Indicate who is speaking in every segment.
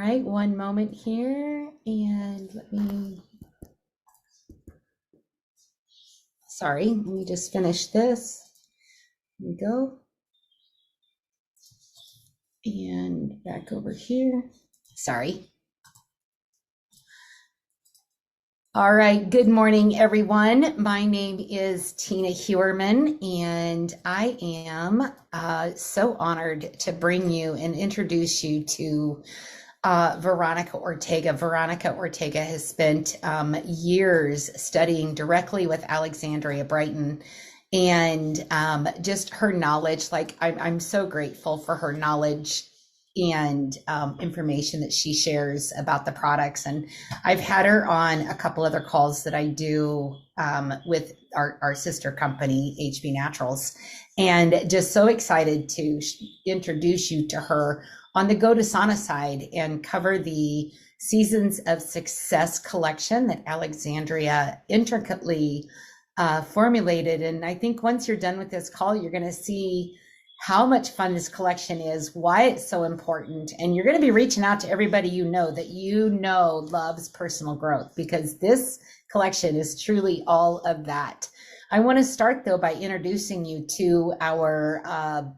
Speaker 1: right, one moment here, and let me just finish this. Here we go. And back over here. Sorry. All right, good morning, everyone. My name is Tina Hewerman, and I am so honored to bring you and introduce you to Veronica Ortega. Veronica Ortega has spent years studying directly with Alexandria Brighton, and just her knowledge, I'm so grateful for her knowledge and information that she shares about the products. And I've had her on a couple other calls that I do with our sister company, HB Naturals, and just so excited to introduce you to her on the GoDesana side and cover the Seasons of Success collection that Alexandria intricately formulated. And I think once you're done with this call, you're going to see how much fun this collection is, why it's so important, and you're going to be reaching out to everybody that loves personal growth, because this collection is truly all of that. I want to start though by introducing you to our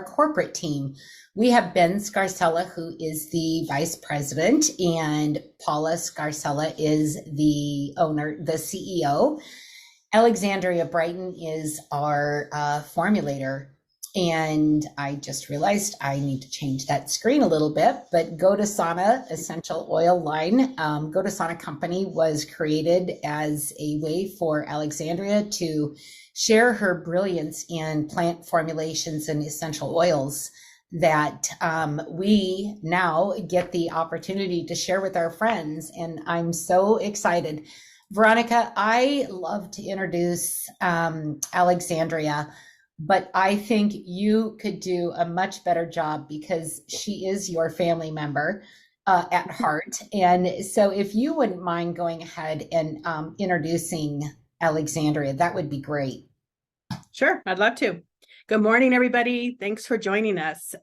Speaker 1: corporate team. We have Ben Scarcella, who is the vice president, and Paula Scarcella is the owner, the CEO. Alexandria Brighton is our formulator. And I just realized I need to change that screen a little bit, but GoDesana essential oil line, GoDesana company was created as a way for Alexandria to share her brilliance in plant formulations and essential oils that we now get the opportunity to share with our friends. And I'm so excited. Veronica, I love to introduce Alexandria, but I think you could do a much better job because she is your family member at heart. And so if you wouldn't mind going ahead and introducing Alexandria, that would be great.
Speaker 2: Sure, I'd love to. Good morning, everybody. Thanks for joining us.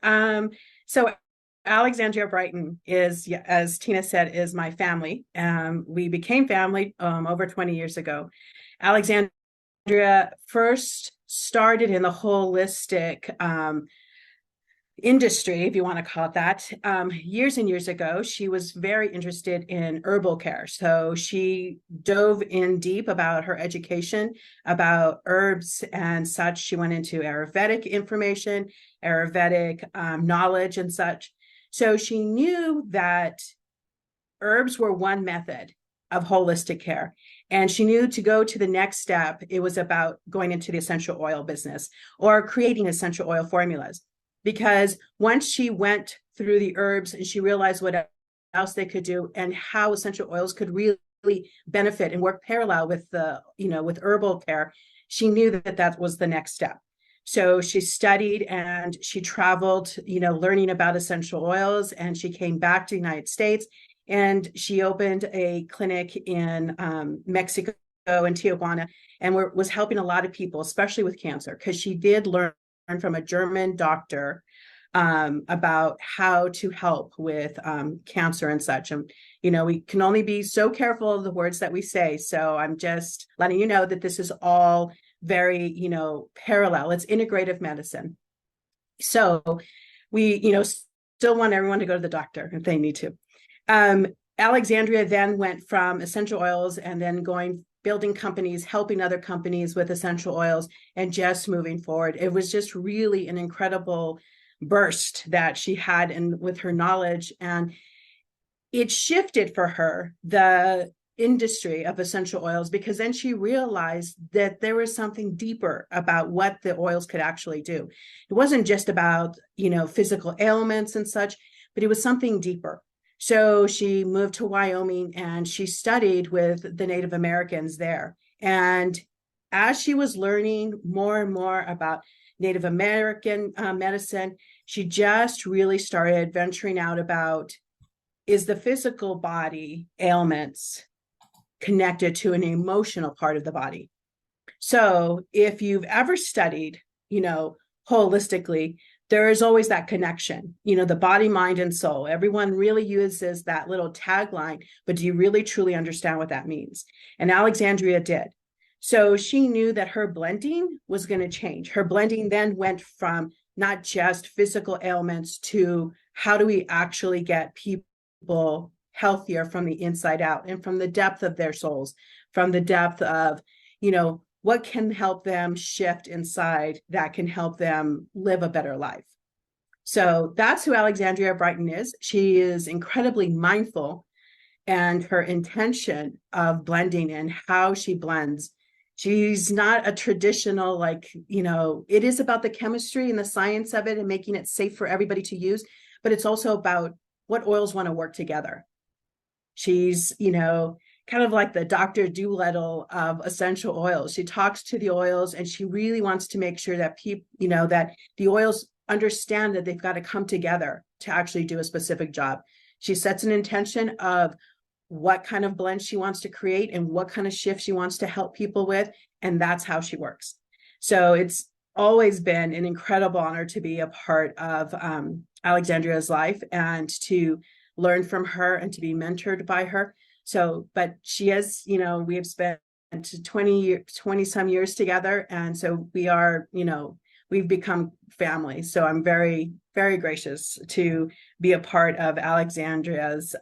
Speaker 2: So Alexandria Brighton is, as Tina said, is my family. We became family over 20 years ago. Alexandria first started in the holistic industry, if you want to call it that, years and years ago. She was very interested in herbal care. So she dove in deep about her education, about herbs and such. She went into Ayurvedic information, Ayurvedic knowledge and such. So she knew that herbs were one method of holistic care. And she knew to go to the next step, it was about going into the essential oil business or creating essential oil formulas. Because once she went through the herbs and she realized what else they could do and how essential oils could really benefit and work parallel with with herbal care, she knew that was the next step. So she studied and she traveled, learning about essential oils, and she came back to the United States. And she opened a clinic in Mexico and Tijuana, and was helping a lot of people, especially with cancer, because she did learn from a German doctor about how to help with cancer and such. And, we can only be so careful of the words that we say. So I'm just letting you know that this is all very, parallel. It's integrative medicine. So we, still want everyone to go to the doctor if they need to. Alexandria then went from essential oils and then building companies, helping other companies with essential oils, and just moving forward. It was just really an incredible burst that she had with her knowledge. And it shifted for her, the industry of essential oils, because then she realized that there was something deeper about what the oils could actually do. It wasn't just about, physical ailments and such, but it was something deeper. So she moved to Wyoming and she studied with the Native Americans there. And as she was learning more and more about Native American medicine, she just really started venturing out about, is the physical body ailments connected to an emotional part of the body? So if you've ever studied, holistically, there is always that connection, the body, mind, and soul. Everyone really uses that little tagline, but do you really truly understand what that means? And Alexandria did. So she knew that her blending was going to change. Her blending then went from not just physical ailments to how do we actually get people healthier from the inside out and from the depth of their souls, from the depth of, what can help them shift inside that can help them live a better life. So that's who Alexandria Brighton is. She is incredibly mindful, and her intention of blending and how she blends. She's not a traditional, it is about the chemistry and the science of it and making it safe for everybody to use, but it's also about what oils want to work together. She's, kind of like the Dr. Doolittle of essential oils. She talks to the oils, and she really wants to make sure that people, that the oils understand that they've got to come together to actually do a specific job. She sets an intention of what kind of blend she wants to create and what kind of shift she wants to help people with. And that's how she works. So it's always been an incredible honor to be a part of Alexandria's life and to learn from her and to be mentored by her. So, but she is, we have spent 20 some years together. And so we are, we've become family. So I'm very, very gracious to be a part of Alexandria's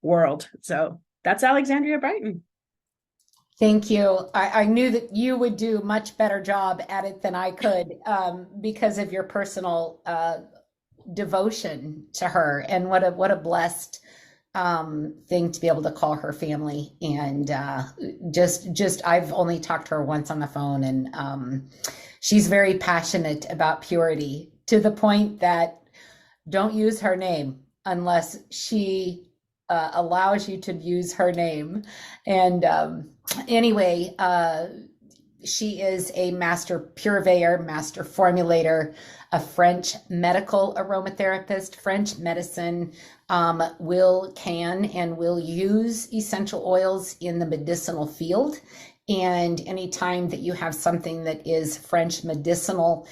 Speaker 2: world. So that's Alexandria Brighton.
Speaker 1: Thank you. I knew that you would do a much better job at it than I could because of your personal devotion to her, and what a blessed thing to be able to call her family. And just I've only talked to her once on the phone, and she's very passionate about purity, to the point that don't use her name unless she allows you to use her name. And anyway, she is a master purveyor, master formulator, a French medical aromatherapist. French medicine can and will use essential oils in the medicinal field. And anytime that you have something that is French medicinal,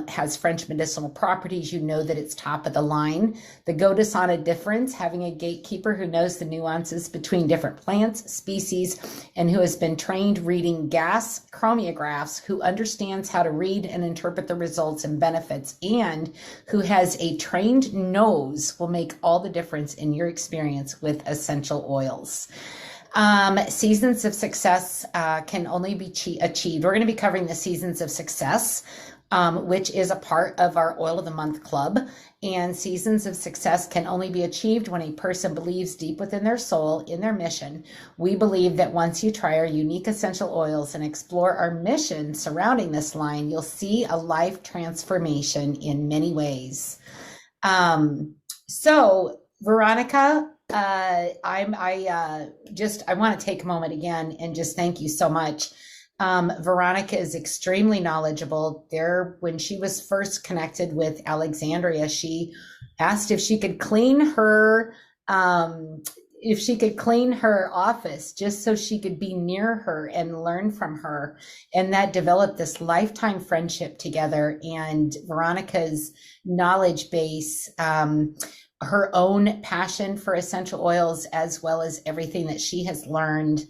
Speaker 1: has French medicinal properties, you know that it's top of the line. The GoDesana difference, having a gatekeeper who knows the nuances between different plants, species, and who has been trained reading gas chromographs, who understands how to read and interpret the results and benefits, and who has a trained nose, will make all the difference in your experience with essential oils. Seasons of success can only be achieved. We're going to be covering the seasons of success, which is a part of our Oil of the Month Club. And seasons of success can only be achieved when a person believes deep within their soul in their mission. We believe that once you try our unique essential oils and explore our mission surrounding this line, you'll see a life transformation in many ways. So Veronica, I want to take a moment again and just thank you so much. Veronica is extremely knowledgeable. When she was first connected with Alexandria, she asked if she could clean her office just so she could be near her and learn from her. And that developed this lifetime friendship together. And Veronica's knowledge base, her own passion for essential oils, as well as everything that she has learned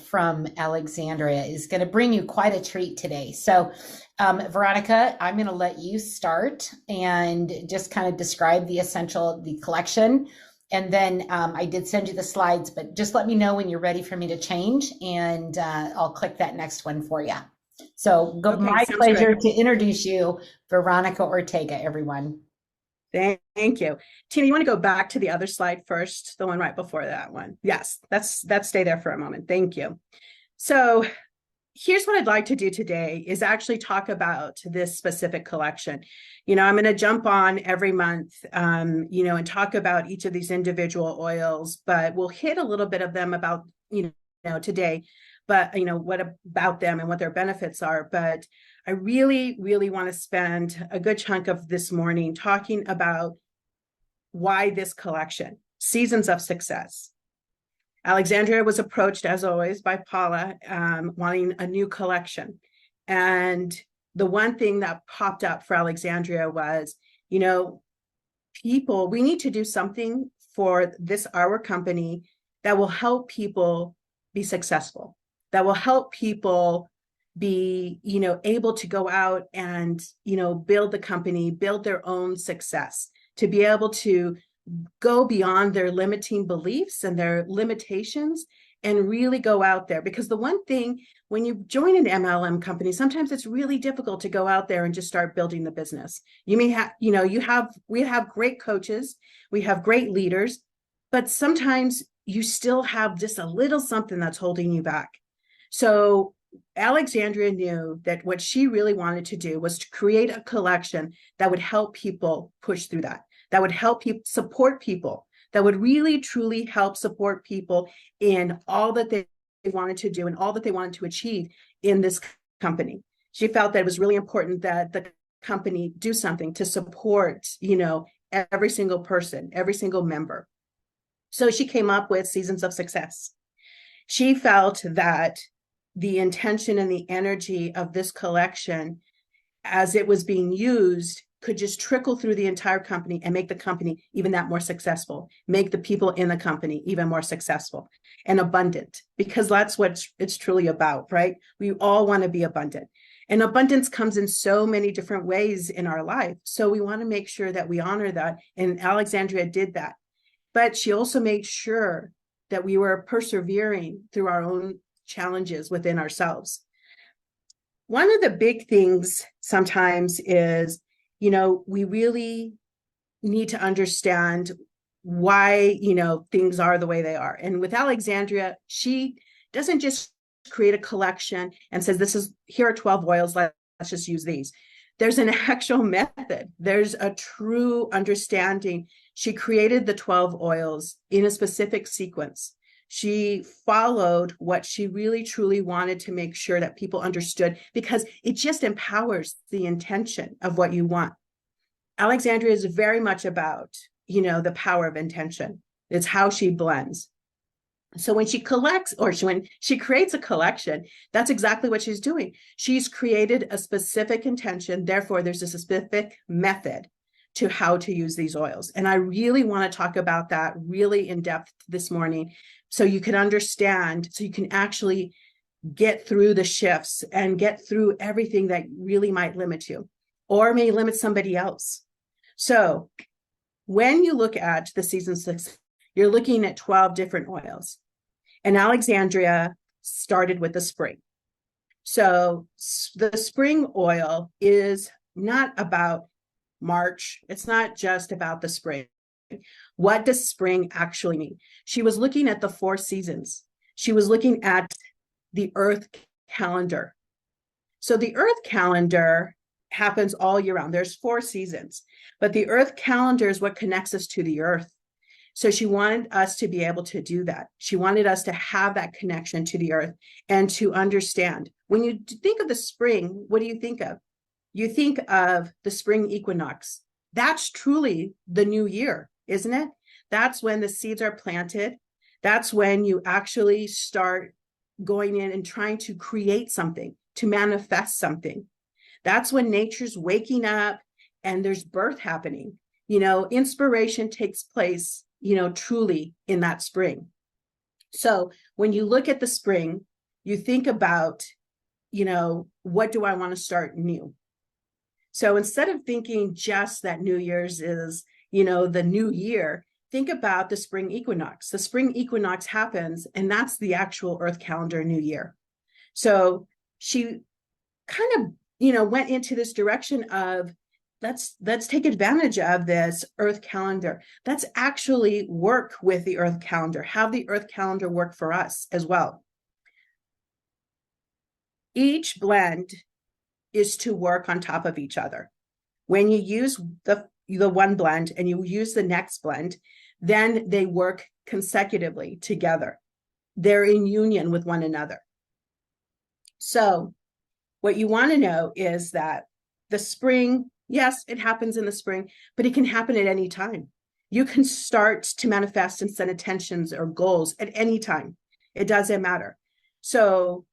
Speaker 1: from Alexandria, is going to bring you quite a treat today. So, Veronica, I'm going to let you start and just kind of describe the collection. And then I did send you the slides, but just let me know when you're ready for me to change, and I'll click that next one for you. So
Speaker 2: Okay,
Speaker 1: my pleasure
Speaker 2: great.
Speaker 1: to introduce you, Veronica Ortega, everyone.
Speaker 2: Thank you. Tina, you want to go back to the other slide first, the one right before that one? Yes, let's stay there for a moment. Thank you. So here's what I'd like to do today is actually talk about this specific collection. I'm going to jump on every month, and talk about each of these individual oils, but we'll hit a little bit of them about, today, but, what about them and what their benefits are. But I really, really want to spend a good chunk of this morning talking about why this collection, Seasons of Success. Alexandria was approached, as always, by Paula, wanting a new collection. And the one thing that popped up for Alexandria was, you know, people, we need to do something for this, our company, that will help people be successful, that will help people be, you know, able to go out and, you know, build the company, build their own success, to be able to go beyond their limiting beliefs and their limitations and really go out there. Because the one thing, when you join an MLM company, sometimes it's really difficult to go out there and just start building the business. You may have, you know, we have great coaches, we have great leaders, but sometimes you still have just a little something that's holding you back. So Alexandria knew that what she really wanted to do was to create a collection that would help people push through that would help people support people, that would really truly help support people in all that they wanted to do and all that they wanted to achieve in this company. She felt that it was really important that the company do something to support, you know, every single person, every single member. So she came up with Seasons of Success. She felt that the intention and the energy of this collection, as it was being used, could just trickle through the entire company and make the company even that more successful, make the people in the company even more successful and abundant, because that's what it's truly about, right? We all want to be abundant. And abundance comes in so many different ways in our life. So we want to make sure that we honor that. And Alexandria did that. But she also made sure that we were persevering through our own challenges within ourselves. One of the big things sometimes is, you know, we really need to understand why, you know, things are the way they are. And with Alexandria, she doesn't just create a collection and says, this is, here are 12 oils, let's just use these. There's an actual method. There's a true understanding. She created the 12 oils in a specific sequence. She followed what she really truly wanted to make sure that people understood, because it just empowers the intention of what you want. Alexandria is very much about, you know, the power of intention. It's how she blends. So when she collects, or when she creates a collection, that's exactly what she's doing. She's created a specific intention. Therefore, there's a specific method to how to use these oils. And I really want to talk about that really in depth this morning, so you can understand, so you can actually get through the shifts and get through everything that really might limit you or may limit somebody else. So when you look at the Season 6, you're looking at 12 different oils. And Alexandria started with the spring. So the spring oil is not about March. It's not just about the spring. What does spring actually mean? She was looking at the 4 seasons. She was looking at the Earth calendar. So the Earth calendar happens all year round. There's 4 seasons, but the Earth calendar is what connects us to the Earth. So she wanted us to be able to do that. She wanted us to have that connection to the Earth and to understand. When you think of the spring, what do you think of? You think of the spring equinox. That's truly the new year, isn't it? That's when the seeds are planted. That's when you actually start going in and trying to create something, to manifest something. That's when nature's waking up and there's birth happening. You know, inspiration takes place, you know, truly in that spring. So when you look at the spring, you think about, you know, what do I want to start new? So instead of thinking just that New Year's is, you know, the new year, think about the spring equinox. The spring equinox happens, and that's the actual Earth calendar new year. So she kind of, you know, went into this direction of, let's take advantage of this Earth calendar. Let's actually work with the Earth calendar, have the Earth calendar work for us as well. Each blend is to work on top of each other. When you use the one blend and you use the next blend, then they work consecutively together. They're in union with one another. So what you want to know is that the spring, yes, it happens in the spring, but it can happen at any time. You can start to manifest and set intentions or goals at any time. It doesn't matter. So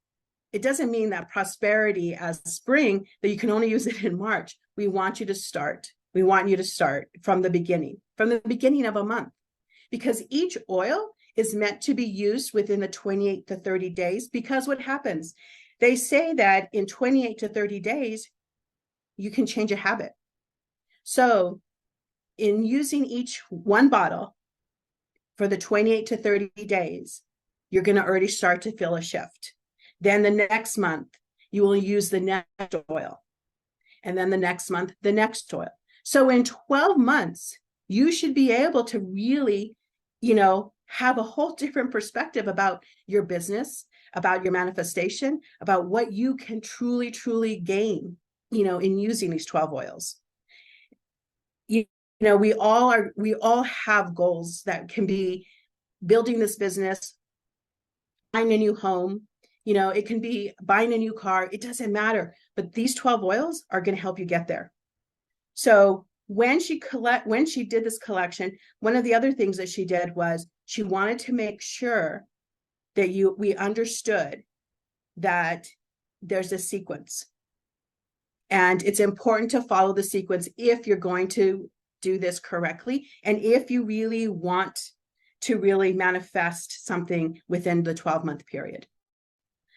Speaker 2: it doesn't mean that prosperity as spring, that you can only use it in March. We want you to start. We want you to start from the beginning of a month, because each oil is meant to be used within the 28 to 30 days. Because what happens? They say that in 28 to 30 days, you can change a habit. So in using each one bottle for the 28 to 30 days, you're going to already start to feel a shift. Then the next month, you will use the next oil. And then the next month, the next oil. So in 12 months, you should be able to really, have a whole different perspective about your business, about your manifestation, about what you can truly, truly gain, in using these 12 oils. We all have goals that can be building this business, buying a new home, it can be buying a new car, it doesn't matter. But these 12 oils are going to help you get there. So when she did this collection, one of the other things that she did was she wanted to make sure that we understood that there's a sequence. And it's important to follow the sequence if you're going to do this correctly, and if you really want to really manifest something within the 12-month period.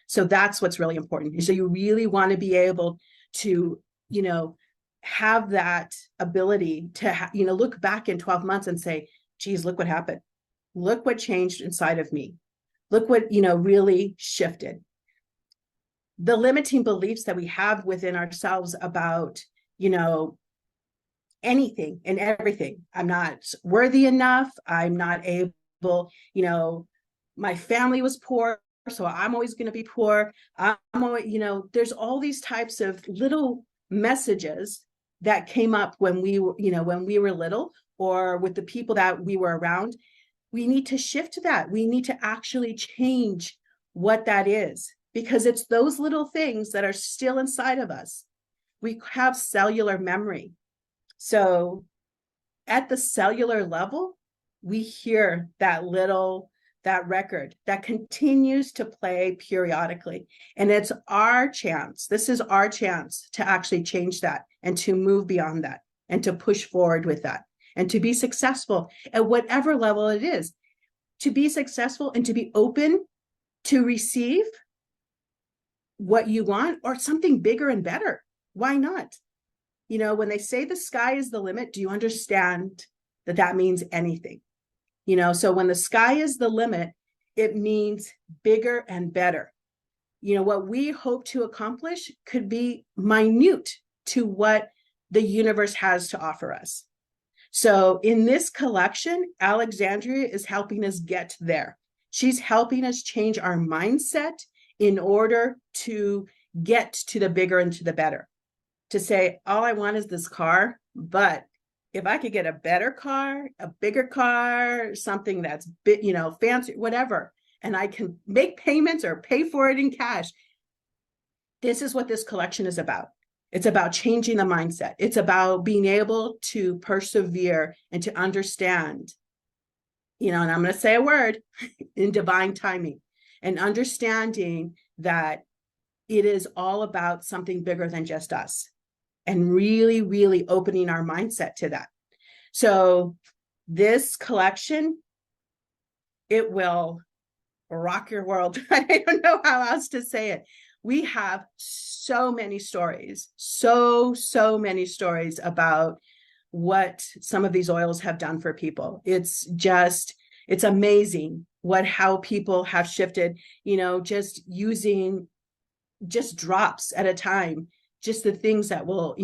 Speaker 2: So that's what's really important. So you really want to be able to, have that ability to, look back in 12 months and say, geez, look what happened. Look what changed inside of me. Look what, really shifted. The limiting beliefs that we have within ourselves about, anything and everything. I'm not worthy enough. I'm not able, my family was poor, so I'm always going to be poor. I'm always, there's all these types of little messages that came up when we were little, or with the people that we were around. We need to shift that. We need to actually change what that is, because it's those little things that are still inside of us. We have cellular memory. So at the cellular level, we hear that record that continues to play periodically. And it's our chance. This is our chance to actually change that and to move beyond that and to push forward with that and to be successful at whatever level it is. To be successful and to be open to receive what you want or something bigger and better. Why not? When they say the sky is the limit, do you understand that means anything? So when the sky is the limit, it means bigger and better. What we hope to accomplish could be minute to what the universe has to offer us. So in this collection, Alexandria is helping us get there. She's helping us change our mindset in order to get to the bigger and to the better. To say, all I want is this car, but if I could get a better car, a bigger car, something that's fancy, whatever, and I can make payments or pay for it in cash. This is what this collection is about. It's about changing the mindset. It's about being able to persevere and to understand, and I'm going to say a word, in divine timing, and understanding that it is all about something bigger than just us. And really, really opening our mindset to that. So this collection, it will rock your world. I don't know how else to say it. We have so many stories, so many stories about what some of these oils have done for people. It's amazing how people have shifted, just using just drops at a time. Just the things that will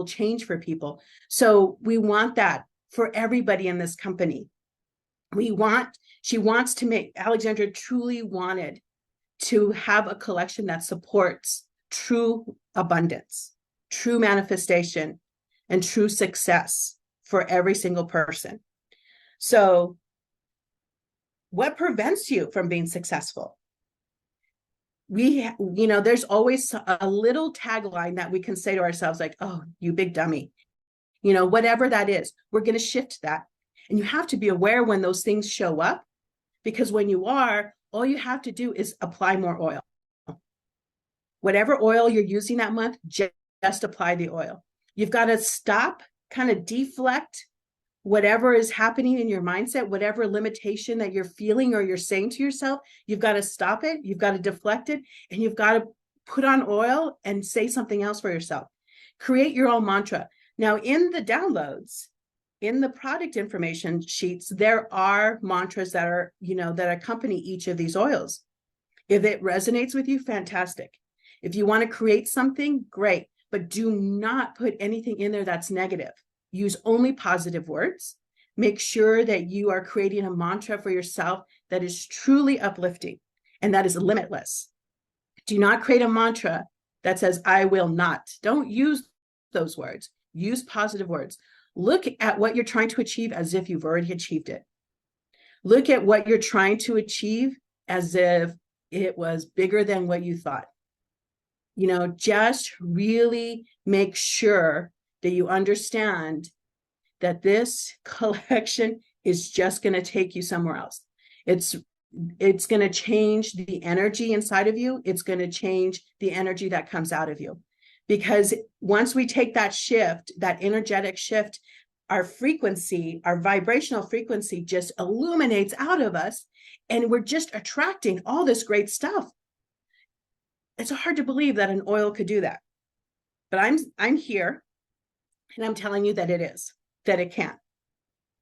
Speaker 2: change for people. So we want that for everybody in this company. Alexandra truly wanted to have a collection that supports true abundance, true manifestation, and true success for every single person. So what prevents you from being successful? There's always a little tagline that we can say to ourselves, like, oh, you big dummy, whatever that is. We're going to shift that. And you have to be aware when those things show up, because when you are, all you have to do is apply more oil. Whatever oil you're using that month, just apply the oil. You've got to stop, kind of deflect whatever is happening in your mindset, whatever limitation that you're feeling or you're saying to yourself. You've got to stop it. You've got to deflect it, and you've got to put on oil and say something else for yourself. Create your own mantra. Now, in the downloads, in the product information sheets, there are mantras that are, that accompany each of these oils. If it resonates with you, fantastic. If you want to create something, great, but do not put anything in there that's negative. Use only positive words. Make sure that you are creating a mantra for yourself that is truly uplifting and that is limitless. Do not create a mantra that says, I will not. Don't use those words. Use positive words. Look at what you're trying to achieve as if you've already achieved it. Look at what you're trying to achieve as if it was bigger than what you thought. Just really make sure that you understand that this collection is just going to take you somewhere else. It's going to change the energy inside of you. It's going to change the energy that comes out of you. Because once we take that shift, that energetic shift, our frequency, our vibrational frequency just illuminates out of us, and we're just attracting all this great stuff. It's hard to believe that an oil could do that. But I'm here, and I'm telling you that it can.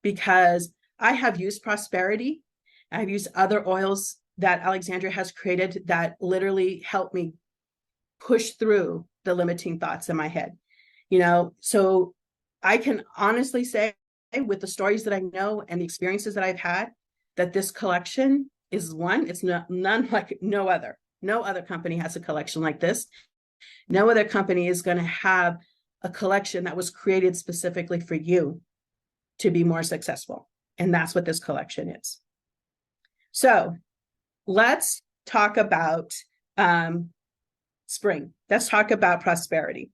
Speaker 2: Because I have used prosperity. I've used other oils that Alexandria has created that literally help me push through the limiting thoughts in my head. So I can honestly say, with the stories that I know and the experiences that I've had, that this collection is one. It's none like no other. No other company has a collection like this. No other company is going to have a collection that was created specifically for you to be more successful. And that's what this collection is. So let's talk about spring. Let's talk about prosperity.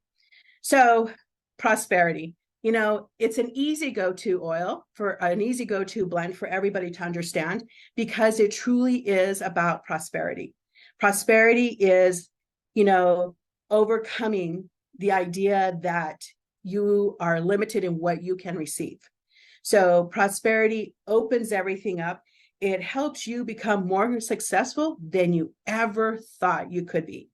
Speaker 2: So prosperity, it's an easy go-to oil, for an easy go-to blend for everybody to understand, because it truly is about prosperity. Prosperity is, overcoming the idea that you are limited in what you can receive. So prosperity opens everything up. It helps you become more successful than you ever thought you could be.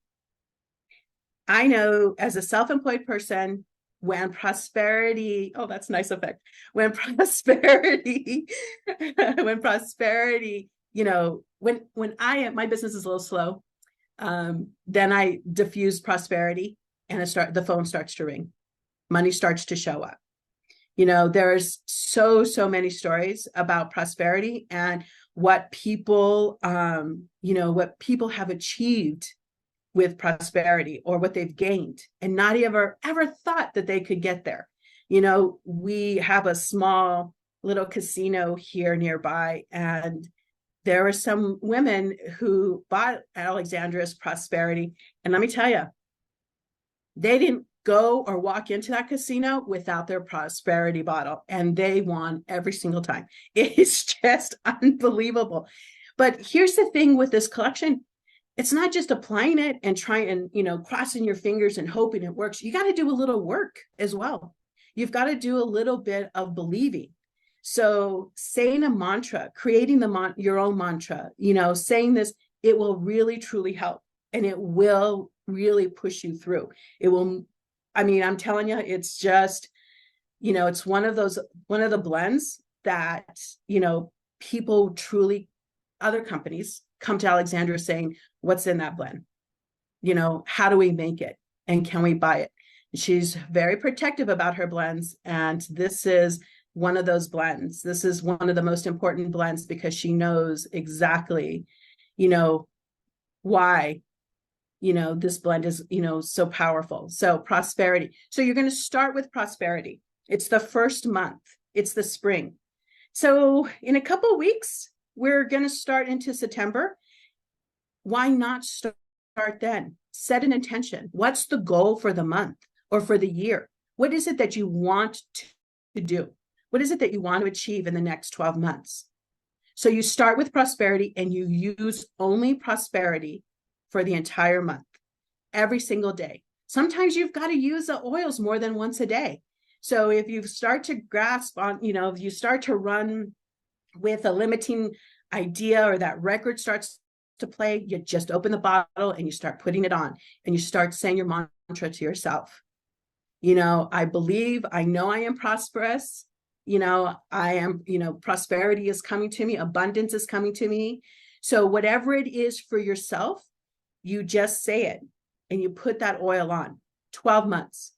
Speaker 2: I know, as a self-employed person, when prosperity, oh, that's a nice effect. When prosperity, when my business is a little slow, then I diffuse prosperity, and the phone starts to ring. Money starts to show up. There's so many stories about prosperity and what people, what people have achieved with prosperity, or what they've gained, and not ever thought that they could get there. We have a small little casino here nearby, and there are some women who bought Alexandra's prosperity. And let me tell you, they didn't go or walk into that casino without their prosperity bottle, and they won every single time. It is just unbelievable. But here's the thing with this collection. It's not just applying it and trying and, crossing your fingers and hoping it works. You got to do a little work as well. You've got to do a little bit of believing. So saying a mantra, creating your own mantra, saying this, it will really, truly help. And it will really push you through. It will, I'm telling you, it's just, it's one of the blends that, people truly, other companies come to Alexandria saying, what's in that blend? How do we make it? And can we buy it? She's very protective about her blends. And this is one of those blends. This is one of the most important blends, because she knows exactly, why, this blend is, so powerful. So prosperity. So you're going to start with prosperity. It's the first month. It's the spring. So in a couple of weeks, we're going to start into September. Why not start then? Set an intention. What's the goal for the month or for the year? What is it that you want to do? What is it that you want to achieve in the next 12 months? So you start with prosperity, and you use only prosperity for the entire month. every single day. Sometimes you've got to use the oils more than once a day. So if you start to grasp on, if you start to run with a limiting idea, or that record starts to play, you just open the bottle and you start putting it on, and you start saying your mantra to yourself. I believe, I know I am prosperous. I am, prosperity is coming to me, abundance is coming to me. So whatever it is for yourself, you just say it and you put that oil on. 12 months.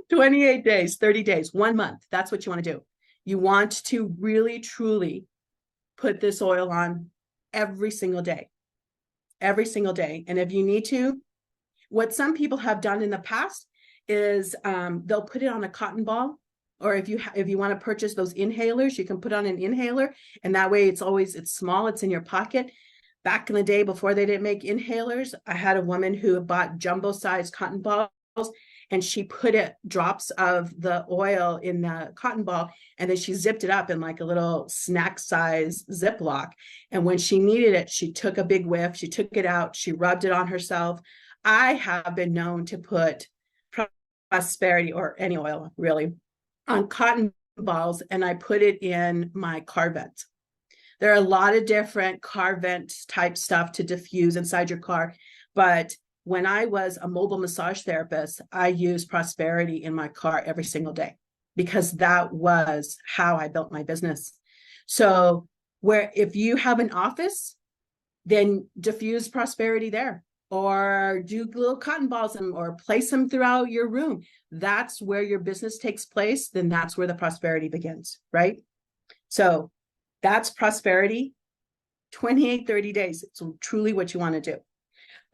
Speaker 2: 28 days, 30 days, 1 month. That's what you want to do. You want to really, truly put this oil on every single day. Every single day. And if you need to, what some people have done in the past is they'll put it on a cotton ball, or if you want to purchase those inhalers, you can put on an inhaler, and that way it's small, it's in your pocket. Back in the day, before they didn't make inhalers, I had a woman who bought jumbo-sized cotton balls, and she put drops of the oil in the cotton ball, and then she zipped it up in like a little snack size Ziploc. And when she needed it, she took a big whiff, she took it out, she rubbed it on herself. I have been known to put prosperity, or any oil really, on cotton balls, and I put it in my car vent. There are a lot of different car vent type stuff to diffuse inside your car, but when I was a mobile massage therapist, I used prosperity in my car every single day, because that was how I built my business. So if you have an office, then diffuse prosperity there, or do little cotton balls or place them throughout your room. That's where your business takes place. Then that's where the prosperity begins, right? So that's prosperity, 28, 30 days. It's truly what you want to do.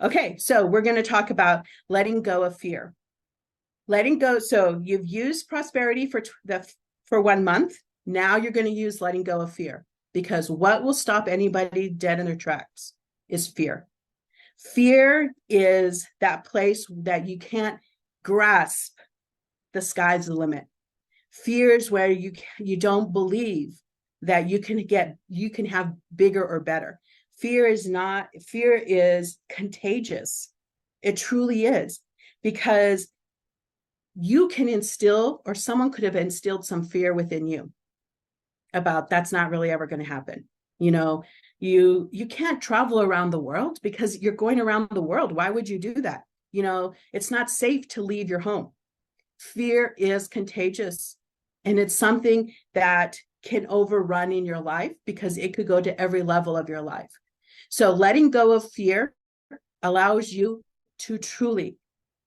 Speaker 2: Okay, so we're going to talk about letting go of fear. Letting go. So you've used prosperity for 1 month. Now you're going to use letting go of fear, because what will stop anybody dead in their tracks is fear. Fear is that place that you can't grasp. The sky's the limit. Fear is where you don't believe that you can have bigger or better. Fear is contagious. It truly is, because you can instill, or someone could have instilled some fear within you about that's not really ever going to happen. You can't travel around the world because you're going around the world. Why would you do that? It's not safe to leave your home. Fear is contagious, and it's something that can overrun in your life, because it could go to every level of your life. So letting go of fear allows you to truly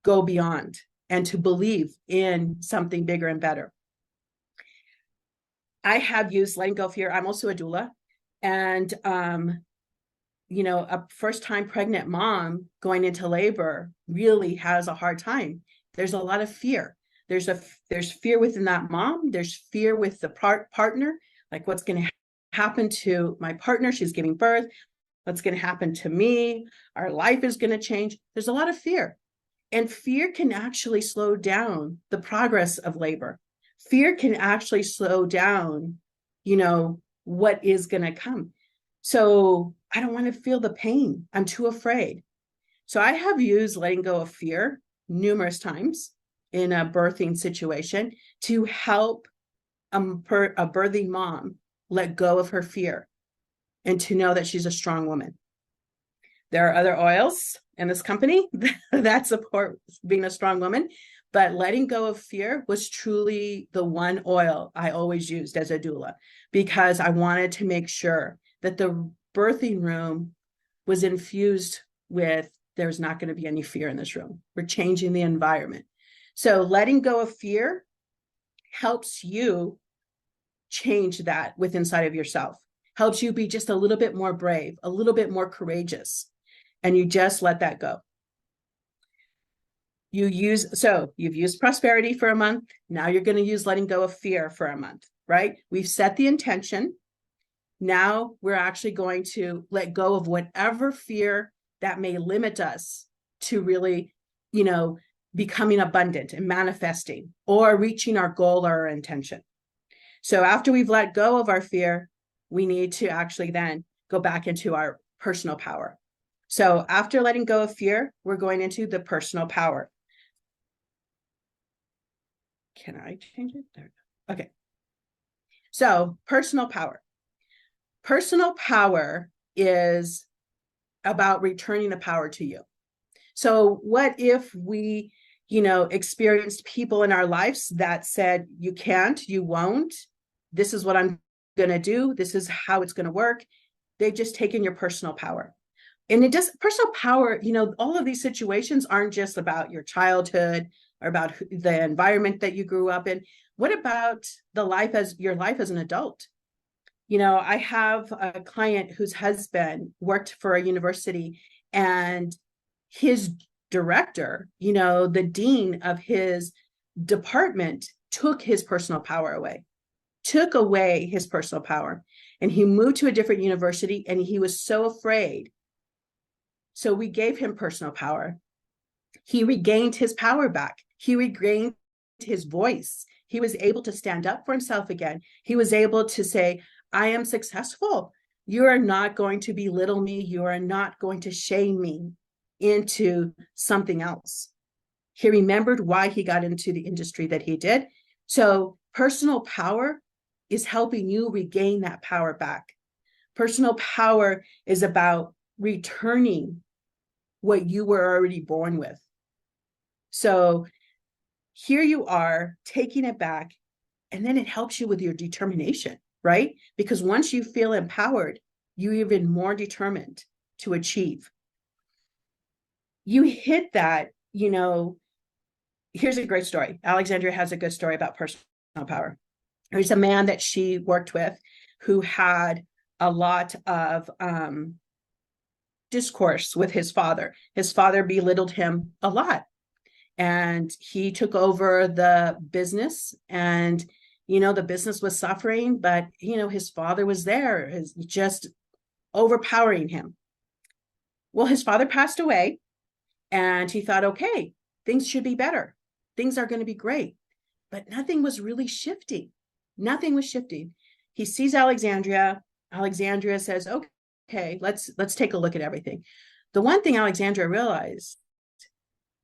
Speaker 2: go beyond and to believe in something bigger and better. I have used letting go of fear. I'm also a doula. And, a first-time pregnant mom going into labor really has a hard time. There's a lot of fear. There's fear within that mom. There's fear with the partner, like what's going to happen to my partner? She's giving birth. What's going to happen to me? Our life is going to change. There's a lot of fear, and fear can actually slow down the progress of labor. Fear can actually slow down, what is going to come. So I don't want to feel the pain. I'm too afraid. So I have used letting go of fear numerous times in a birthing situation to help a birthing mom let go of her fear and to know that she's a strong woman. There are other oils in this company that support being a strong woman, but letting go of fear was truly the one oil I always used as a doula, because I wanted to make sure that the birthing room was infused with, there's not going to be any fear in this room. We're changing the environment. So letting go of fear helps you change that within inside of yourself, helps you be just a little bit more brave, a little bit more courageous, and you just let that go. You've used prosperity for a month. Now you're going to use letting go of fear for a month, right? We've set the intention. Now we're actually going to let go of whatever fear that may limit us to really, becoming abundant and manifesting or reaching our goal or our intention. So after we've let go of our fear, we need to actually then go back into our personal power. So after letting go of fear, we're going into the personal power. Can I change it? There. Okay. So personal power. Personal power is about returning the power to you. So what if we, experienced people in our lives that said, you can't, you won't, this is what I'm going to do, this is how it's going to work. They've just taken your personal power. And it just personal power, all of these situations aren't just about your childhood or about the environment that you grew up in. What about your life as an adult? I have a client whose husband worked for a university, and his director, the dean of his department, took his personal power away, took away his personal power. And he moved to a different university, and he was so afraid. So we gave him personal power. He regained his power back. He regained his voice. He was able to stand up for himself again. He was able to say, I am successful. You are not going to belittle me. You are not going to shame me into something else. He remembered why he got into the industry that he did. So personal power is helping you regain that power back. Personal power is about returning what you were already born with. So here you are taking it back, and then it helps you with your determination, right? Because once you feel empowered, you're even more determined to achieve. You hit that, here's a great story. Alexandria has a good story about personal power. There's a man that she worked with who had a lot of discourse with his father. His father belittled him a lot. And he took over the business, and, the business was suffering, but, his father was there, just overpowering him. Well, his father passed away, and he thought, okay, things should be better. Things are going to be great. But nothing was really shifting. Nothing was shifting. He sees Alexandria. Alexandria says, okay, let's take a look at everything. The one thing Alexandria realized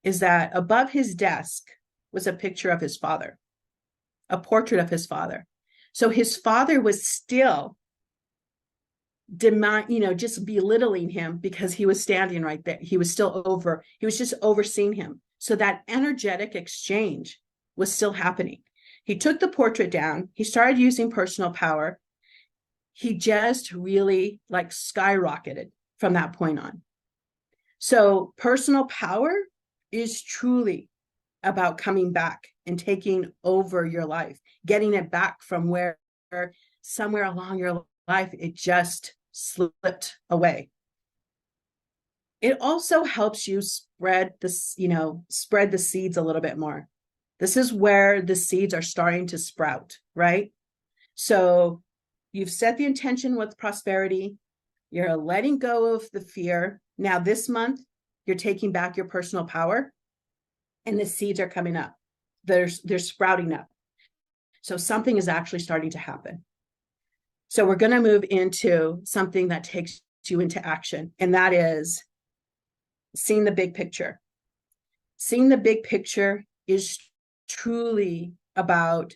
Speaker 2: is that above his desk was a picture of his father, a portrait of his father. So his father was still just belittling him because he was standing right there. He was just overseeing him. So that energetic exchange was still happening. He took the portrait down. He started using personal power. He just really skyrocketed from that point on. So personal power is truly about coming back and taking over your life, getting it back from where somewhere along your life it just slipped away. It also helps you spread the seeds a little bit more. This is where the seeds are starting to sprout, right? So you've set the intention with prosperity. You're letting go of the fear. Now this month, you're taking back your personal power, and the seeds are coming up. They're sprouting up. So something is actually starting to happen. So we're going to move into something that takes you into action, and that is seeing the big picture. Seeing the big picture is truly about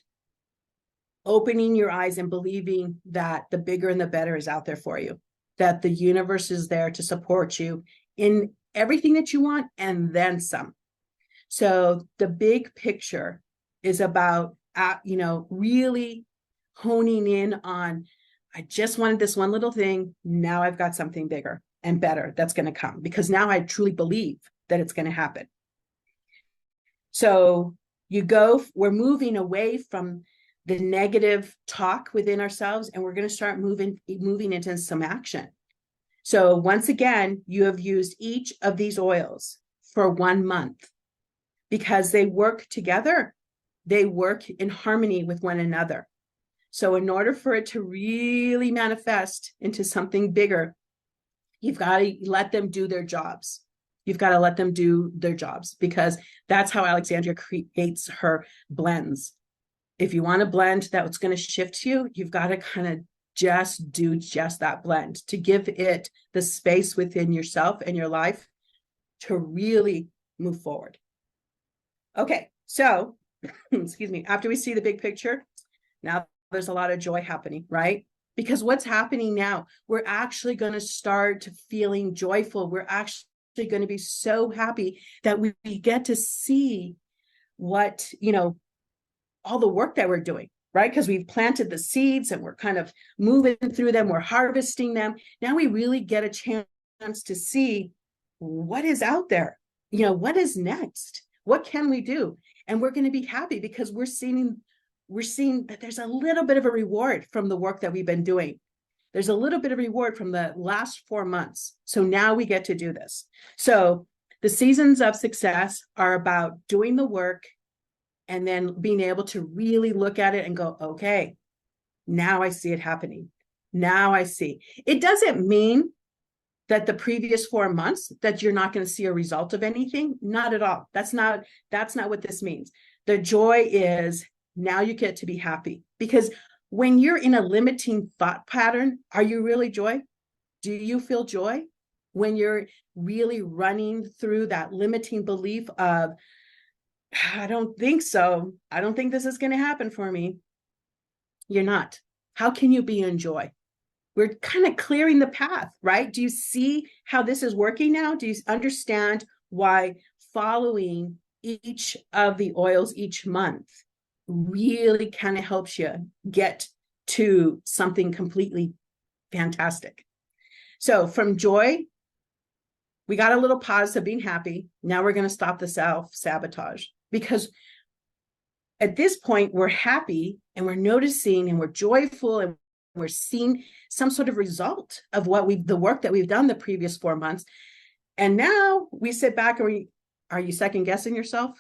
Speaker 2: opening your eyes and believing that the bigger and the better is out there for you, that the universe is there to support you in everything that you want and then some. So the big picture is about, really honing in on, I just wanted this one little thing. Now I've got something bigger and better that's going to come, because now I truly believe that it's going to happen. So we're moving away from the negative talk within ourselves, and we're going to start moving into some action. So once again, you have used each of these oils for 1 month because they work together. They work in harmony with one another. So in order for it to really manifest into something bigger, you've got to let them do their jobs. You've got to let them do their jobs, because that's how Alexandria creates her blends. If you want a blend that's going to shift you, you've got to kind of just do just that blend, to give it the space within yourself and your life to really move forward. Okay, so excuse me, after we see the big picture, now there's a lot of joy happening, right? Because what's happening now, we're actually going to start feeling joyful. We're actually going to be so happy that we get to see what, all the work that we're doing, right? Because we've planted the seeds and we're kind of moving through them, we're harvesting them. Now we really get a chance to see what is out there, what is next? What can we do? And we're going to be happy because we're seeing that there's a little bit of a reward from the work that we've been doing. There's a little bit of reward from the last 4 months. So now we get to do this. So the seasons of success are about doing the work and then being able to really look at it and go, okay, now I see it happening. Now I see. It doesn't mean that the previous 4 months that you're not going to see a result of anything. Not at all. That's not what this means. The joy is now you get to be happy, because when you're in a limiting thought pattern, are you really joy? Do you feel joy when you're really running through that limiting belief of, I don't think so. I don't think this is going to happen for me. You're not. How can you be in joy? We're kind of clearing the path, right? Do you see how this is working now? Do you understand why following each of the oils each month really kind of helps you get to something completely fantastic? So from joy, we got a little pause of being happy. Now we're going to stop the self-sabotage, because at this point we're happy and we're noticing and we're joyful and we're seeing some sort of result of the work that we've done the previous 4 months. And now we sit back and are you second guessing yourself?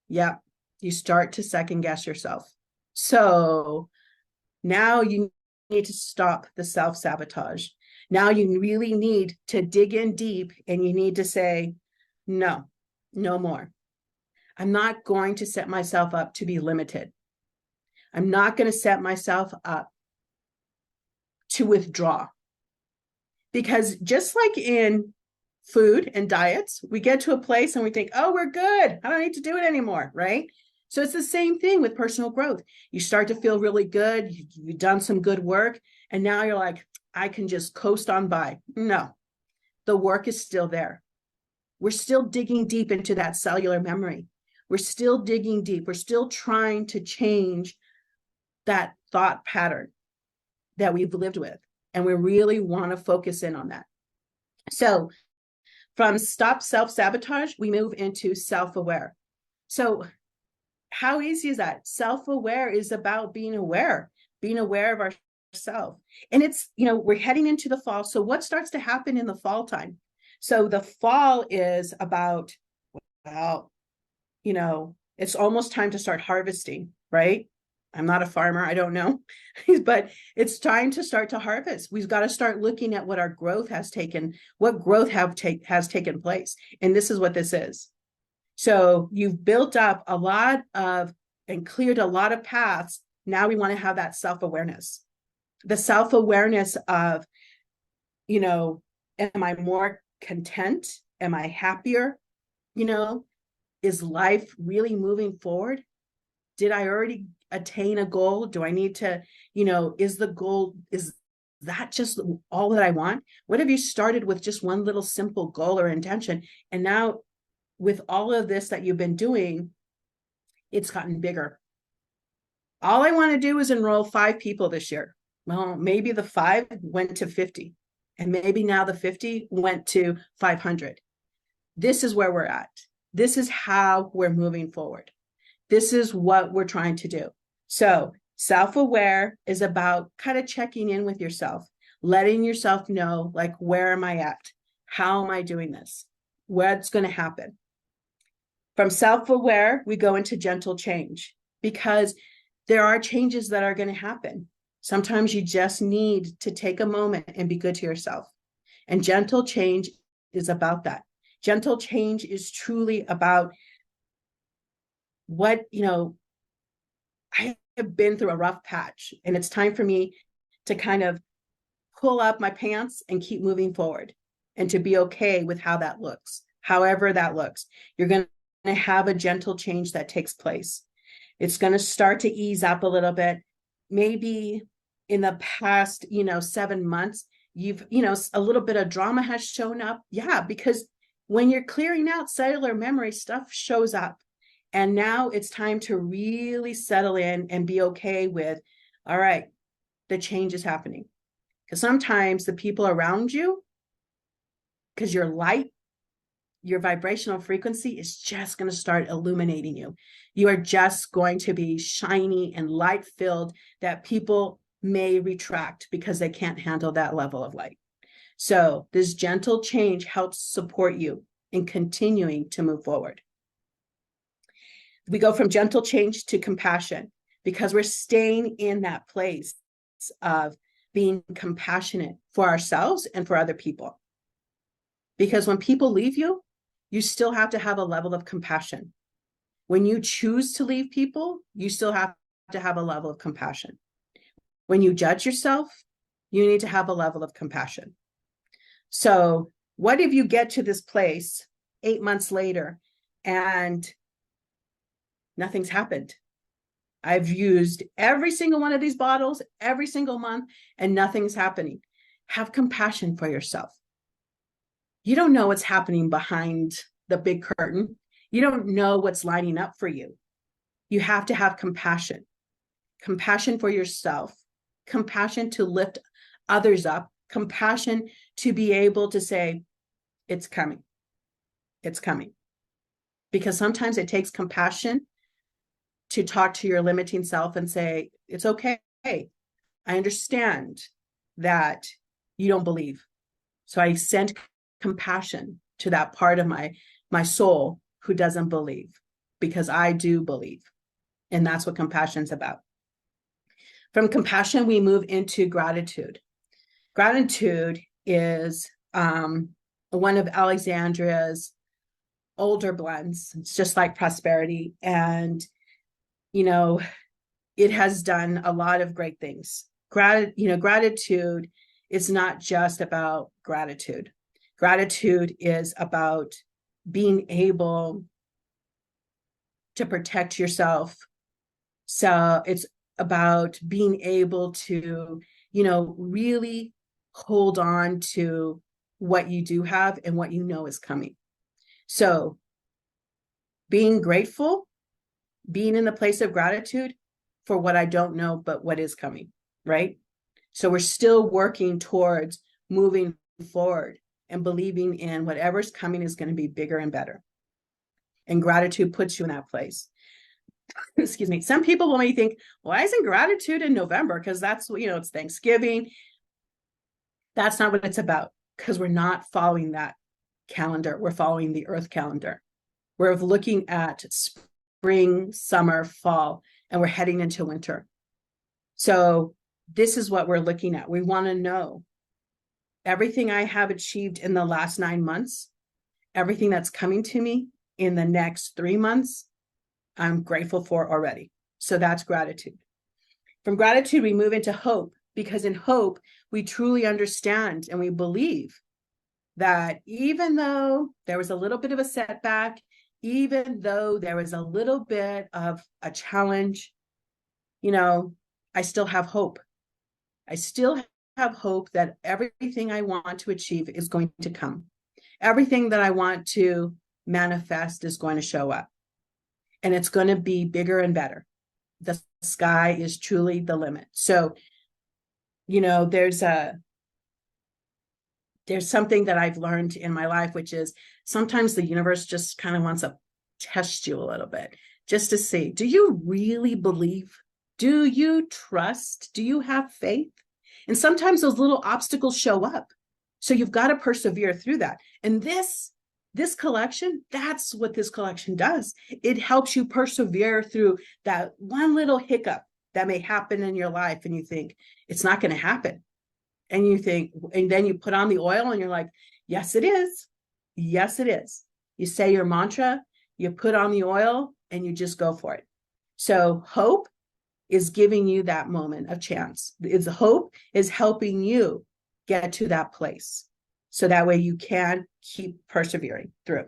Speaker 2: Yeah, you start to second guess yourself. So now you need to stop the self-sabotage. Now you really need to dig in deep and you need to say, no more. I'm not going to set myself up to be limited. I'm not going to set myself up to withdraw. Because just like in food and diets, we get to a place and we think, oh, we're good. I don't need to do it anymore, right? So it's the same thing with personal growth. You start to feel really good. You've done some good work. And now you're like, I can just coast on by. No, the work is still there. We're still digging deep into that cellular memory. We're still digging deep. We're still trying to change that thought pattern that we've lived with. And we really want to focus in on that. So from stop self-sabotage, we move into self-aware. So how easy is that? Self-aware is about being aware of ourselves. And it's, we're heading into the fall. So what starts to happen in the fall time? So the fall is about, well, it's almost time to start harvesting, right? I'm not a farmer, I don't know, but it's time to start to harvest. We've got to start looking at what our growth has taken, what growth has taken place. And this is what this is. So you've built up a lot of and cleared a lot of paths. Now we want to have that self-awareness. The self-awareness of, am I more content? Am I happier? Is life really moving forward? Did I already attain a goal? Do I need to, is that just all that I want? What if you started with just one little simple goal or intention? And now with all of this that you've been doing, it's gotten bigger. All I want to do is enroll 5 people this year. Well, maybe the 5 went to 50, and maybe now the 50 went to 500. This is where we're at. This is how we're moving forward. This is what we're trying to do. So self-aware is about kind of checking in with yourself, letting yourself know, like, where am I at? How am I doing this? What's going to happen? From self-aware, we go into gentle change, because there are changes that are going to happen. Sometimes you just need to take a moment and be good to yourself. And gentle change is about that. Gentle change is truly about what, I have been through a rough patch, and it's time for me to kind of pull up my pants and keep moving forward, and to be okay with how that looks, however that looks. You're going to have a gentle change that takes place. It's going to start to ease up a little bit. Maybe in the past, 7 months, you've, a little bit of drama has shown up. Yeah, because when you're clearing out cellular memory, stuff shows up. And now it's time to really settle in and be okay with, all right, the change is happening. Because sometimes the people around you, because your light, your vibrational frequency is just going to start illuminating you. You are just going to be shiny and light filled that people may retract because they can't handle that level of light. So this gentle change helps support you in continuing to move forward. We go from gentle change to compassion because we're staying in that place of being compassionate for ourselves and for other people. Because when people leave you, you still have to have a level of compassion. When you choose to leave people, you still have to have a level of compassion. When you judge yourself, you need to have a level of compassion. So what if you get to this place 8 months later and nothing's happened? I've used every single one of these bottles every single month and nothing's happening. Have compassion for yourself. You don't know what's happening behind the big curtain. You don't know what's lining up for you. You have to have compassion. Compassion for yourself. Compassion to lift others up. Compassion to be able to say, it's coming. It's coming. Because sometimes it takes compassion to talk to your limiting self and say, it's okay. I understand that you don't believe. So I send compassion to that part of my soul who doesn't believe, because I do believe. And that's what compassion's about. From compassion, we move into gratitude. Gratitude is one of Alexandria's older blends. It's just like prosperity. And it has done a lot of great things. Gratitude is not just about gratitude. Gratitude is about being able to protect yourself. So it's about being able to, really hold on to what you do have and what you know is coming. So being grateful, being in the place of gratitude for what I don't know, but what is coming, right? So we're still working towards moving forward and believing in whatever's coming is going to be bigger and better. And gratitude puts you in that place. Excuse me. Some people will may think, why isn't gratitude in November? Because that's, it's Thanksgiving. That's not what it's about, because we're not following that calendar. We're following the Earth calendar. We're looking at spring, summer, fall, and we're heading into winter. So this is what we're looking at. We want to know everything I have achieved in the last 9 months, everything that's coming to me in the next 3 months, I'm grateful for already. So that's gratitude. From gratitude, we move into hope, because in hope, we truly understand and we believe that even though there was a little bit of a setback, even though there was a little bit of a challenge, I still have hope. I still have hope that everything I want to achieve is going to come. Everything that I want to manifest is going to show up. And it's going to be bigger and better. The sky is truly the limit. So, there's something that I've learned in my life, which is sometimes the universe just kind of wants to test you a little bit, just to see, do you really believe? Do you trust? Do you have faith? And sometimes those little obstacles show up. So you've got to persevere through that. And this collection, that's what this collection does. It helps you persevere through that one little hiccup that may happen in your life. And you think, it's not going to happen. And you think, and then you put on the oil and you're like, yes, it is. Yes, it is. You say your mantra, you put on the oil, and you just go for it. So hope is giving you that moment of chance. It's hope is helping you get to that place. So that way you can keep persevering through.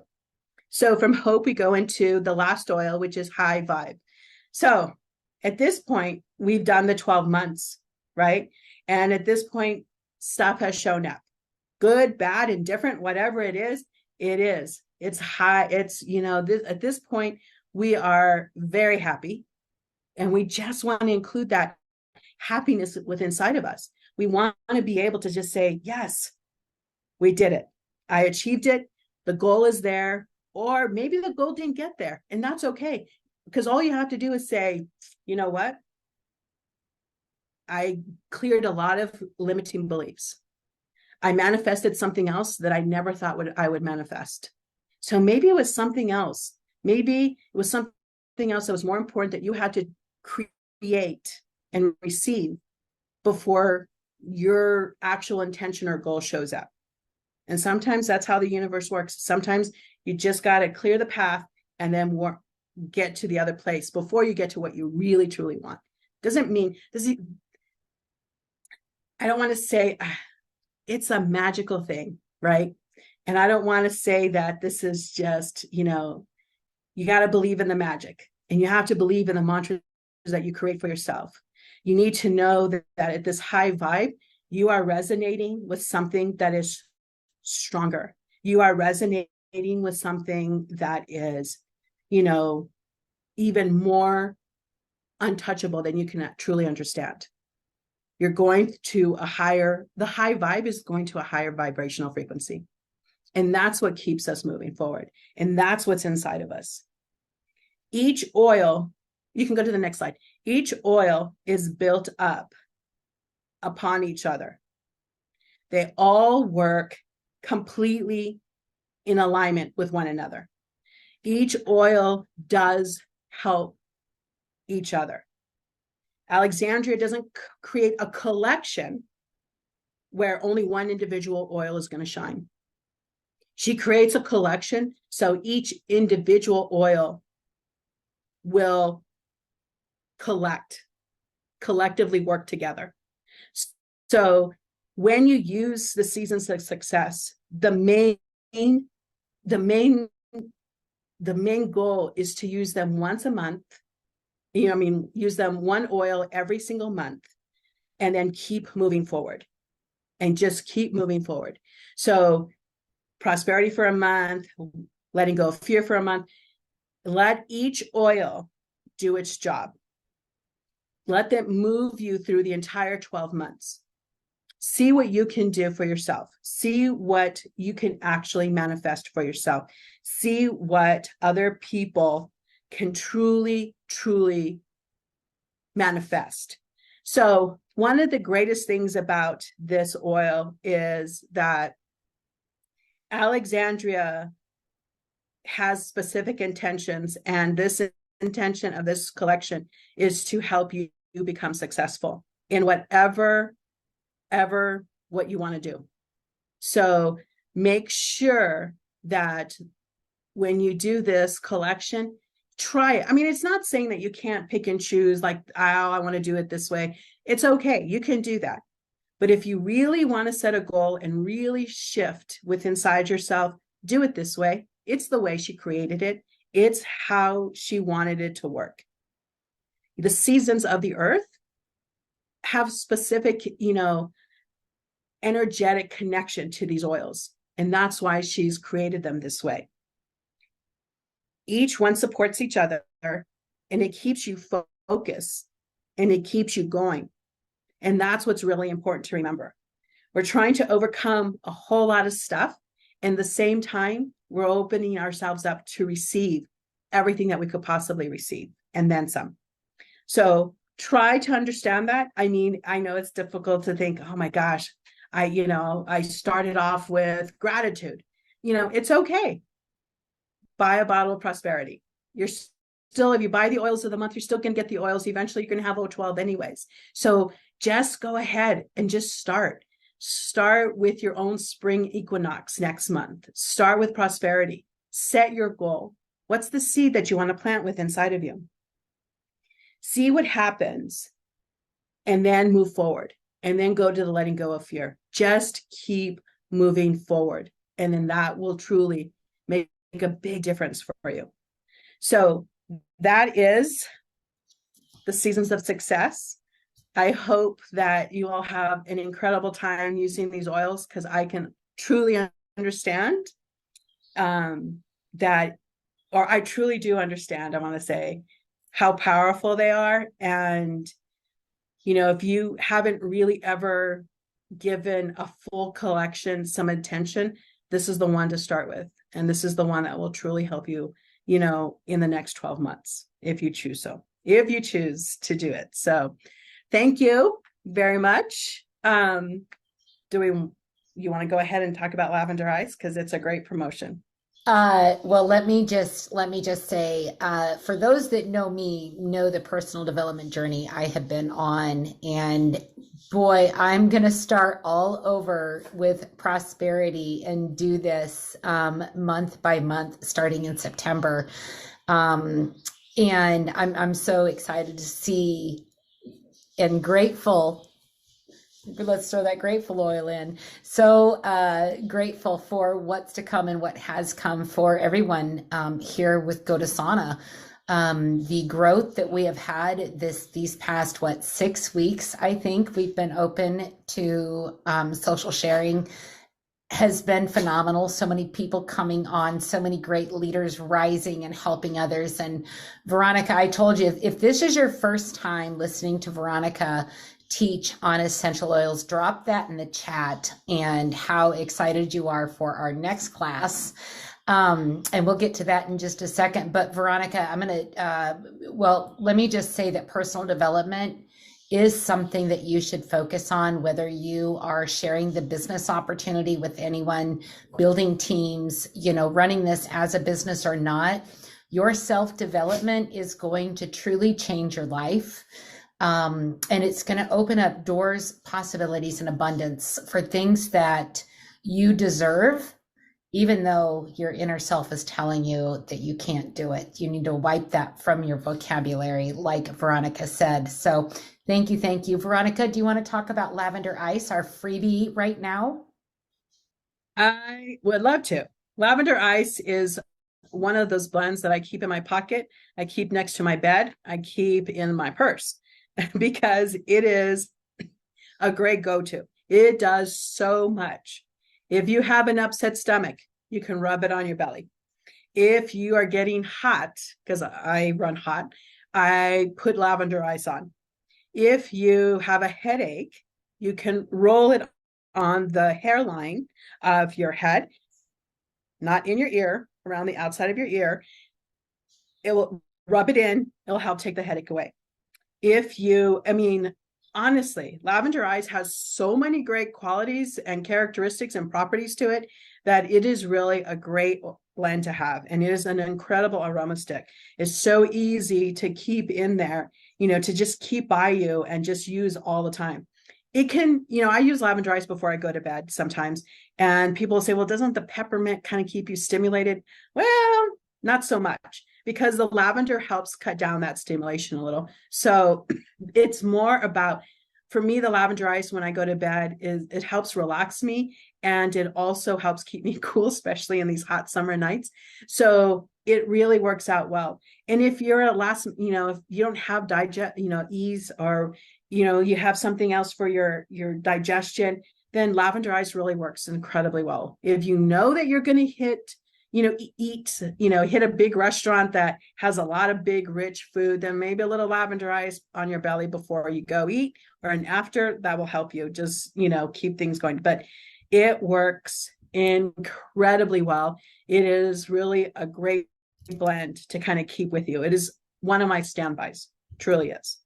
Speaker 2: So from hope, we go into the last oil, which is high vibe. So at this point, we've done the 12 months, right? And at this point, stuff has shown up. Good, bad, indifferent, whatever it is, it is. It's high. It's, at this point, we are very happy. And we just want to include that happiness within inside of us. We want to be able to just say, yes, we did it. I achieved it. The goal is there. Or maybe the goal didn't get there. And that's okay. Because all you have to do is say, you know what? I cleared a lot of limiting beliefs. I manifested something else that I never thought I would manifest. So maybe it was something else. Maybe it was something else that was more important that you had to create and receive before your actual intention or goal shows up. And sometimes that's how the universe works. Sometimes you just got to clear the path and then get to the other place before you get to what you really, truly want. I don't want to say it's a magical thing, right? And I don't want to say that this is just, you got to believe in the magic and you have to believe in the mantras that you create for yourself. You need to know that at this high vibe, you are resonating with something that is stronger. You are resonating with something that is, even more untouchable than you can truly understand. You're going to the high vibe is going to a higher vibrational frequency. And that's what keeps us moving forward. And that's what's inside of us. Each oil, you can go to the next slide. Each oil is built up upon each other. They all work completely in alignment with one another. Each oil does help each other. Alexandria doesn't create a collection where only one individual oil is going to shine. She creates a collection so each individual oil will collectively work together. So when you use the seasons of success, the main goal is to use them once a month. Use them one oil every single month and then keep moving forward and just keep moving forward. So prosperity for a month, letting go of fear for a month. Let each oil do its job. Let them move you through the entire 12 months. See what you can do for yourself. See what you can actually manifest for yourself. See what other people can truly, truly manifest. So one of the greatest things about this oil is that Alexandria has specific intentions, and this intention of this collection is to help you become successful in whatever what you want to do. So make sure that when you do this collection, try it. It's not saying that you can't pick and choose, like, oh, I want to do it this way. It's okay. You can do that. But if you really want to set a goal and really shift within inside yourself, do it this way. It's the way she created it. It's how she wanted it to work. The seasons of the earth have specific, energetic connection to these oils. And that's why she's created them this way. Each one supports each other, and it keeps you focused and it keeps you going. And that's what's really important to remember. We're trying to overcome a whole lot of stuff. And at the same time, we're opening ourselves up to receive everything that we could possibly receive and then some. So try to understand that. I know it's difficult to think, oh my gosh, I started off with gratitude. It's okay. Buy a bottle of prosperity. You're still, if you buy the oils of the month, you're still going to get the oils. Eventually, you're going to have O12 anyways. So just go ahead and just start. Start with your own spring equinox next month. Start with prosperity. Set your goal. What's the seed that you want to plant with inside of you? See what happens and then move forward, and then go to the letting go of fear. Just keep moving forward. And then that will truly make a big difference for you. So that is the seasons of success. I hope that you all have an incredible time using these oils, because I can truly understand that, or I truly do understand, I want to say, how powerful they are. And, if you haven't really ever given a full collection some attention, this is the one to start with. And this is the one that will truly help you, in the next 12 months, if you choose to do it. So thank you very much. You want to go ahead and talk about Lavender Ice? Because it's a great promotion.
Speaker 1: Well, let me just say, for those that know me, know the personal development journey I have been on, and boy, I'm gonna start all over with prosperity and do this month by month, starting in September. And I'm so excited to see and grateful. Let's throw that grateful oil in. So grateful for what's to come and what has come for everyone here with GoDesana. The growth that we have had these past 6 weeks, I think we've been open to social sharing, has been phenomenal. So many people coming on, so many great leaders rising and helping others. And Veronica, I told you, if this is your first time listening to Veronica teach on essential oils, drop that in the chat and how excited you are for our next class. And we'll get to that in just a second. But Veronica, let me just say that personal development is something that you should focus on, whether you are sharing the business opportunity with anyone, building teams, running this as a business or not. Your self-development is going to truly change your life. And it's going to open up doors, possibilities, and abundance for things that you deserve, even though your inner self is telling you that you can't do it. You need to wipe that from your vocabulary, like Veronica said. So thank you. Veronica, do you want to talk about Lavender Ice, our freebie right now?
Speaker 2: I would love to. Lavender Ice is one of those blends that I keep in my pocket. I keep next to my bed. I keep in my purse. Because it is a great go-to. It does so much. If you have an upset stomach, you can rub it on your belly. If you are getting hot, because I run hot, I put lavender ice on. If you have a headache, you can roll it on the hairline of your head, not in your ear, around the outside of your ear. It will rub it in. It'll help take the headache away. Honestly, lavender ice has so many great qualities and characteristics and properties to it that it is really a great blend to have. And it is an incredible aroma stick. It's so easy to keep in there, to just keep by you and just use all the time. It can, I use lavender ice before I go to bed sometimes. And people say, well, doesn't the peppermint kind of keep you stimulated? Well, not so much, because the lavender helps cut down that stimulation a little. So it's more about, for me, the lavender ice when I go to bed it helps relax me, and it also helps keep me cool, especially in these hot summer nights. So it really works out well. And if you're if you don't have ease, or you have something else for your digestion, then lavender ice really works incredibly well. If you know that you're going to hit a big restaurant that has a lot of big, rich food, then maybe a little lavender ice on your belly before you go eat, or after. That will help you just, keep things going. But it works incredibly well. It is really a great blend to kind of keep with you. It is one of my standbys, truly is.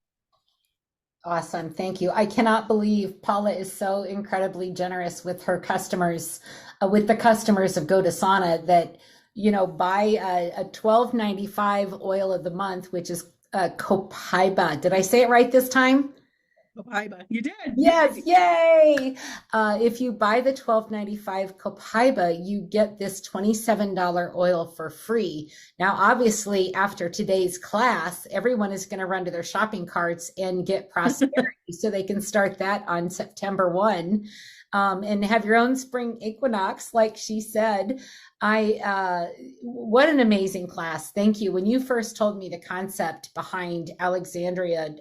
Speaker 1: Awesome. Thank you. I cannot believe Paula is so incredibly generous with her customers, with the customers of GoDesana, that, buy a $12.95 oil of the month, which is Copaiba. Did I say it right this time?
Speaker 2: Copaiba. You did.
Speaker 1: Yes,
Speaker 2: Yay.
Speaker 1: yay! If you buy the 12.95 Copaiba, you get this $27 oil for free. Now, obviously, after today's class, everyone is going to run to their shopping carts and get Prosperity so they can start that on September 1, and have your own spring equinox, like she said. What an amazing class. Thank you. When you first told me the concept behind Alexandria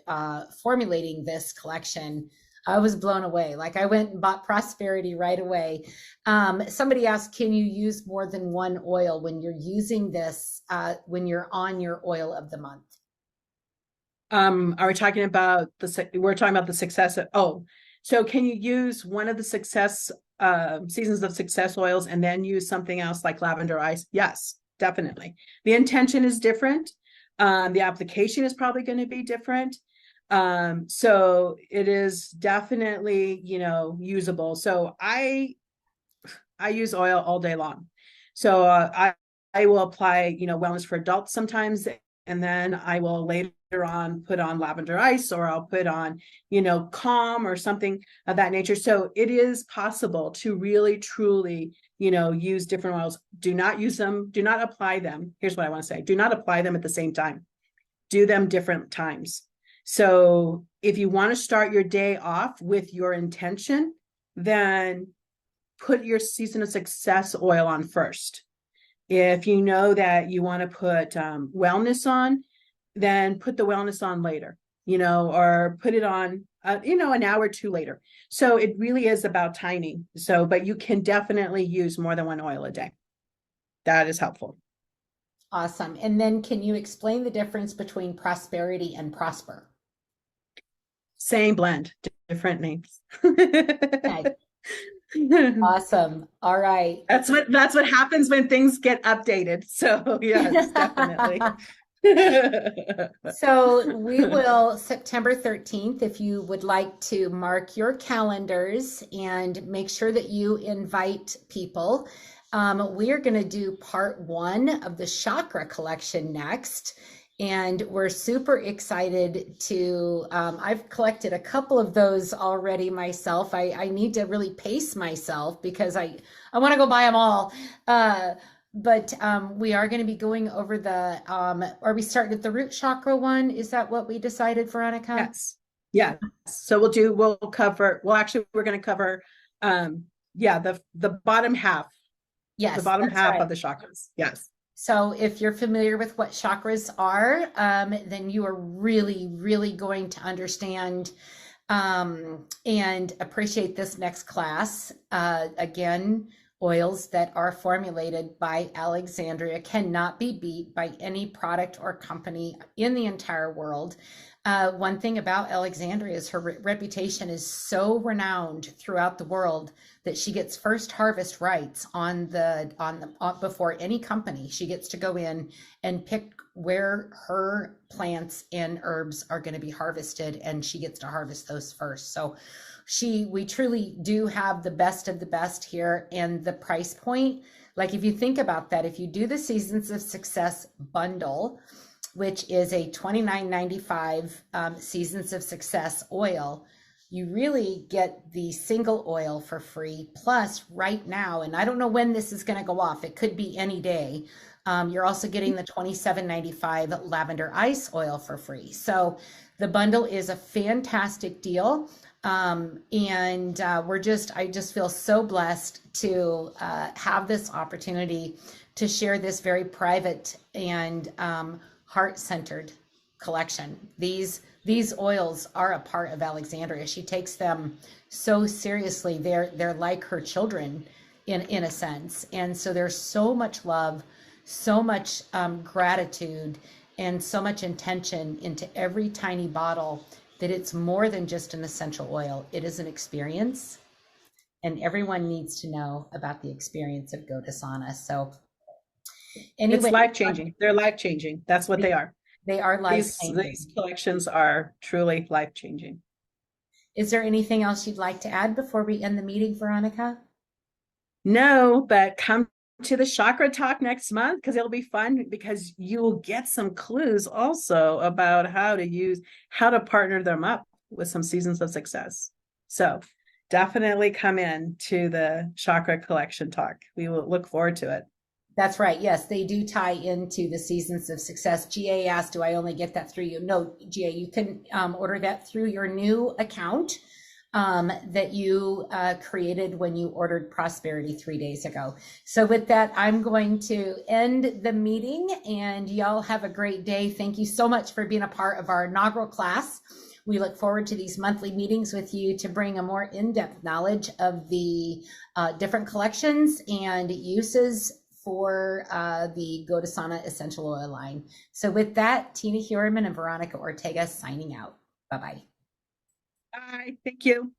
Speaker 1: formulating this collection, I was blown away. Like I went and bought Prosperity right away. Somebody asked, can you use more than one oil when you're using this, when you're on your oil of the month?
Speaker 2: Are we talking about we're talking about the success of, so can you use one of the seasons of success oils and then use something else like lavender ice? Yes, definitely. The intention is different. The application is probably going to be different. So it is definitely, usable. So I use oil all day long. So I will apply, wellness for adults sometimes, and then I will later on put on lavender ice, or I'll put on, calm or something of that nature. So it is possible to really, truly, use different oils. Do not use them. Do not apply them. Here's what I want to say. Do not apply them at the same time. Do them different times. So if you want to start your day off with your intention, then put your season of success oil on first. If you know that you want to put wellness on, then put the wellness on later, or put it on, an hour or two later. So it really is about timing. So, but you can definitely use more than one oil a day. That is helpful.
Speaker 1: Awesome. And then can you explain the difference between Prosperity and Prosper?
Speaker 2: Same blend, different names.
Speaker 1: Okay. Awesome. All right.
Speaker 2: That's what happens when things get updated. So yes, definitely.
Speaker 1: So we will, September 13th, if you would like to mark your calendars and make sure that you invite people. We are going to do part 1 of the chakra collection next. And we're super excited to, I've collected a couple of those already myself. I need to really pace myself because I want to go buy them all. But we are going to be going over are we starting at the root chakra one? Is that what we decided, Veronica?
Speaker 2: Yes. Yeah. So we're going to cover, the bottom half.
Speaker 1: Yes.
Speaker 2: The bottom half
Speaker 1: right.
Speaker 2: of the chakras. Yes.
Speaker 1: So if you're familiar with what chakras are, then you are really, really going to understand and appreciate this next class. Again, oils that are formulated by Alexandria cannot be beat by any product or company in the entire world. One thing about Alexandria is her reputation is so renowned throughout the world that she gets first harvest rights before any company. She gets to go in and pick where her plants and herbs are going to be harvested, and she gets to harvest those first. So we truly do have the best of the best here. And the price point, like if you think about that, if you do the Seasons of Success bundle, which is a $29.95 Seasons of Success oil, you really get the single oil for free. Plus right now, and I don't know when this is going to go off, it could be any day, you're also getting the $27.95 lavender ice oil for free. So the bundle is a fantastic deal. And I just feel so blessed to have this opportunity to share this very private and heart-centered collection. These oils are a part of Alexandria. She takes them so seriously. They're like her children in a sense. And so there's so much love, so much gratitude, and so much intention into every tiny bottle that it's more than just an essential oil. It is an experience, and everyone needs to know about the experience of GoDesana. So anyway,
Speaker 2: it's life-changing. They're life-changing. That's what they are.
Speaker 1: They are life-changing.
Speaker 2: These collections are truly life-changing.
Speaker 1: Is there anything else you'd like to add before we end the meeting, Veronica?
Speaker 2: No, but come to the chakra talk next month because it'll be fun, because you will get some clues also about how to partner them up with some seasons of success. So definitely come in to the chakra collection talk. We will look forward to it.
Speaker 1: That's right. Yes, they do tie into the seasons of success. GA asked, do I only get that through you? No, GA, you can order that through your new account that you created when you ordered Prosperity 3 days ago. So with that, I'm going to end the meeting, and y'all have a great day. Thank you so much for being a part of our inaugural class. We look forward to these monthly meetings with you to bring a more in-depth knowledge of the different collections and uses for the GoDesana Essential Oil line. So with that, Tina Huerman and Veronica Ortega signing out. Bye-bye.
Speaker 2: Bye. Thank you.